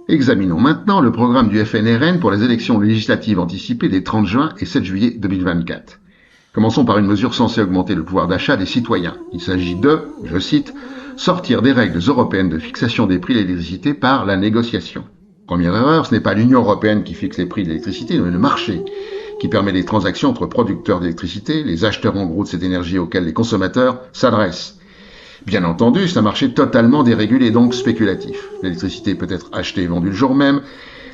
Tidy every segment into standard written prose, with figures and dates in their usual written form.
Examinons maintenant le programme du FNRN pour les élections législatives anticipées des 30 juin et 7 juillet 2024. Commençons par une mesure censée augmenter le pouvoir d'achat des citoyens. Il s'agit de, je cite, « sortir des règles européennes de fixation des prix de l'électricité par la négociation ». Première erreur, ce n'est pas l'Union européenne qui fixe les prix de l'électricité, mais le marché, qui permet des transactions entre producteurs d'électricité, les acheteurs en gros de cette énergie auxquels les consommateurs s'adressent. Bien entendu, c'est un marché totalement dérégulé, donc spéculatif. L'électricité peut être achetée et vendue le jour même,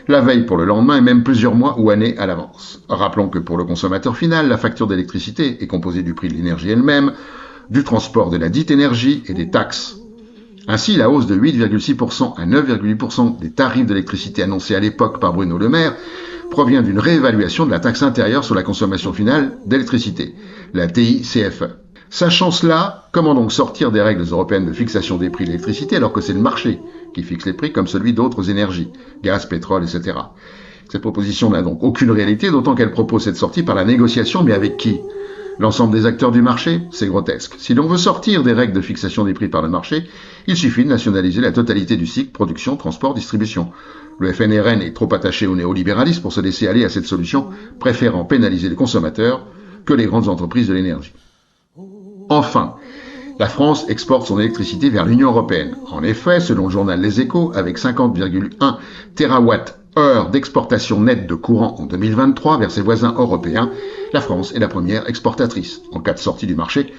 la veille pour le lendemain et même plusieurs mois ou années à l'avance. Rappelons que pour le consommateur final, la facture d'électricité est composée du prix de l'énergie elle-même, du transport de la dite énergie et des taxes. Ainsi, la hausse de 8,6% à 9,8% des tarifs d'électricité annoncés à l'époque par Bruno Le Maire provient d'une réévaluation de la taxe intérieure sur la consommation finale d'électricité, la TICFE. Sachant cela, comment donc sortir des règles européennes de fixation des prix de l'électricité alors que c'est le marché qui fixe les prix comme celui d'autres énergies, gaz, pétrole, etc. Cette proposition n'a donc aucune réalité, d'autant qu'elle propose cette sortie par la négociation, mais avec qui? L'ensemble des acteurs du marché? C'est grotesque. Si l'on veut sortir des règles de fixation des prix par le marché, il suffit de nationaliser la totalité du cycle production, transport, distribution. Le FNRN est trop attaché au néolibéralisme pour se laisser aller à cette solution, préférant pénaliser les consommateurs que les grandes entreprises de l'énergie. Enfin, la France exporte son électricité vers l'Union européenne. En effet, selon le journal Les Échos, avec 50,1 TWh d'exportation nette de courant en 2023 vers ses voisins européens, la France est la première exportatrice. En cas de sortie du marché,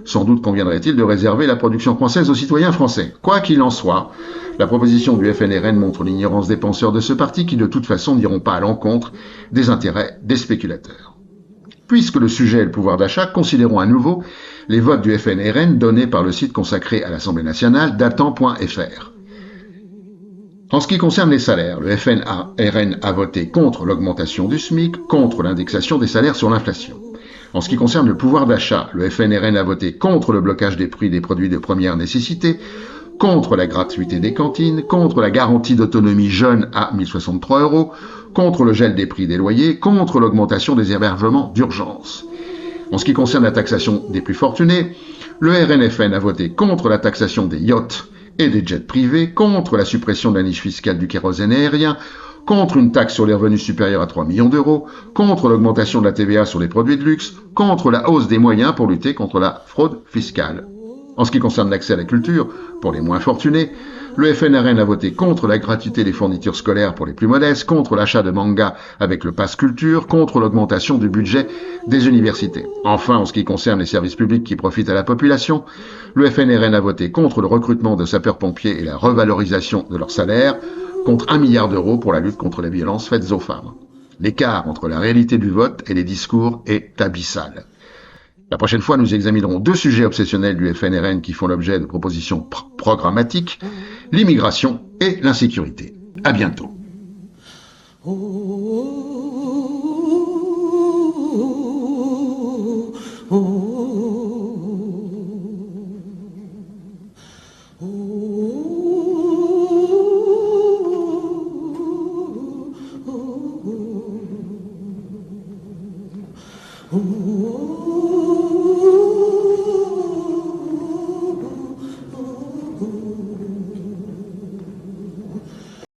sans doute conviendrait-il de réserver la production française aux citoyens français. Quoi qu'il en soit, la proposition du FNRN montre l'ignorance des penseurs de ce parti qui de toute façon n'iront pas à l'encontre des intérêts des spéculateurs. Puisque le sujet est le pouvoir d'achat, considérons à nouveau les votes du FNRN donnés par le site consacré à l'Assemblée nationale, datant.fr. En ce qui concerne les salaires, le FNRN a voté contre l'augmentation du SMIC, contre l'indexation des salaires sur l'inflation. En ce qui concerne le pouvoir d'achat, le FNRN a voté contre le blocage des prix des produits de première nécessité, contre la gratuité des cantines, contre la garantie d'autonomie jeune à 1063 €, contre le gel des prix des loyers, contre l'augmentation des hébergements d'urgence. En ce qui concerne la taxation des plus fortunés, le RNFN a voté contre la taxation des yachts et des jets privés, contre la suppression de la niche fiscale du kérosène aérien, contre une taxe sur les revenus supérieurs à 3 millions d'euros, contre l'augmentation de la TVA sur les produits de luxe, contre la hausse des moyens pour lutter contre la fraude fiscale. En ce qui concerne l'accès à la culture, pour les moins fortunés, le FNRN a voté contre la gratuité des fournitures scolaires pour les plus modestes, contre l'achat de mangas avec le pass culture, contre l'augmentation du budget des universités. Enfin, en ce qui concerne les services publics qui profitent à la population, le FNRN a voté contre le recrutement de sapeurs-pompiers et la revalorisation de leurs salaires, contre 1 milliard d'euros pour la lutte contre les violences faites aux femmes. L'écart entre la réalité du vote et les discours est abyssal. La prochaine fois, nous examinerons 2 sujets obsessionnels du FNRN qui font l'objet de propositions programmatiques, l'immigration et l'insécurité. À bientôt.